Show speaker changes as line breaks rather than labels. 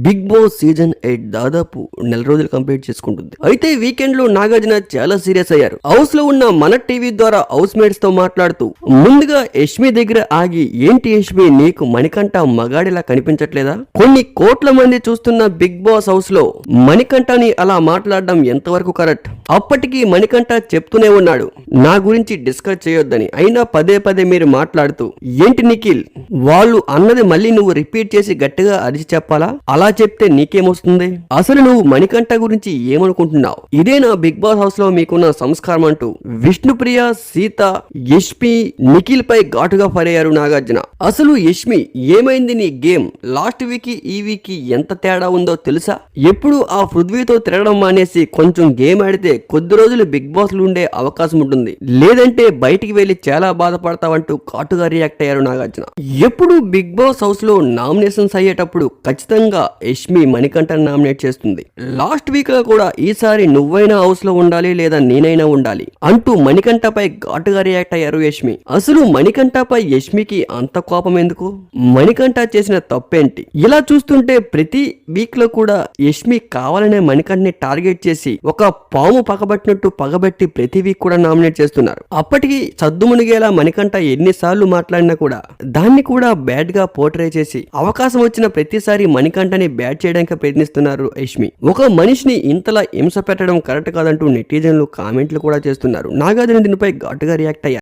Big boss season 8 దాదాపు నెల రోజులు కంప్లీట్ చేసుకుంటుంది. అయితే వీకెండ్ లో నాగార్జున చాలా సీరియస్ అయ్యారు. హౌస్ లో ఉన్న మన టీవీ ద్వారా హౌస్ మేట్స్ తో మాట్లాడుతూ ముందుగా యష్మి దగ్గర ఆగి, ఏంటి యష్మి నీకు మణికంఠ మగాడిలా కనిపించట్లేదా? కొన్ని కోట్ల మంది చూస్తున్న బిగ్ బాస్ హౌస్ లో మణికంఠని అలా మాట్లాడడం ఎంతవరకు కరెక్ట్? అప్పటికి మణికంఠ చెప్తూనే ఉన్నాడు, నా గురించి డిస్కస్ చేయొద్దని. అయినా పదే పదే మీరు మాట్లాడుతూ, ఏంటి నిఖిల్ వాళ్ళు అన్నది మళ్ళీ నువ్వు రిపీట్ చేసి గట్టిగా అరిచి చెప్పాలా? అలా చెప్తే నీకేమొస్తుంది? అసలు నువ్వు మణికంఠ గురించి ఏమనుకుంటున్నావు? ఇదే నా బిగ్ బాస్ హౌస్ లో మీకున్న సంస్కారం అంటూ విష్ణుప్రియ, సీత, యష్మి, నిఖిల్ పై ఘాటుగా ఫైర్ అయ్యారు నాగార్జున. అసలు యష్మి ఏమైంది నీ గేమ్? లాస్ట్ వీక్ ఈ వీక్ ఎంత తేడా ఉందో తెలుసా? ఎప్పుడు ఆ పృథ్వీతో తిరగడం మానేసి కొంచెం గేమ్ ఆడితే కొద్ది రోజులు బిగ్ బాస్ లో ఉండే అవకాశం ఉంటుంది, లేదంటే బయటికి వెళ్లి చాలా బాధపడతావంటూ ఘాటుగా రియాక్ట్ అయ్యారు నాగార్జున. ఎప్పుడు బిగ్ బాస్ హౌస్ లో నామినేషన్స్ అయ్యేటప్పుడు ఖచ్చితంగా యష్మి మణికంఠను నామినేట్ చేస్తుంది. లాస్ట్ వీక్ లో కూడా ఈసారి నువ్వైనా హౌస్ లో ఉండాలి లేదా నేనైనా ఉండాలి అంటూ మణికంఠపై ఘాటుగా రియాక్ట్ అయ్యారు యష్మి. అసలు మణికంఠపై యష్మికి అంత కోపం ఎందుకు? మణికంఠ చేసిన తప్పేంటి? ఇలా చూస్తుంటే ప్రతి వీక్ లో కూడా యష్మి కావాలనే మణికంఠని టార్గెట్ చేసి ఒక పాము పగబట్టినట్టు పగబెట్టి ప్రతి వీక్ కూడా నామినేట్ చేస్తున్నారు. అప్పటికి సద్దుమునిగేలా మణికంఠ ఎన్నిసార్లు మాట్లాడినా కూడా దాన్ని కూడా బ్యాడ్ గా పోర్ట్రే చేసి అవకాశం వచ్చిన ప్రతిసారి మణికంఠని బ్యాడ్ చేయడానికి ప్రయత్నిస్తున్నారు యష్మి. ఒక మనిషిని ఇంతలా హింస పెట్టడం కరెక్ట్ కాదంటూ నెటిజన్లు కామెంట్లు కూడా చేస్తున్నారు. నాగార్జున దీనిపై ఘాటుగా రియాక్ట్ అయ్యారు.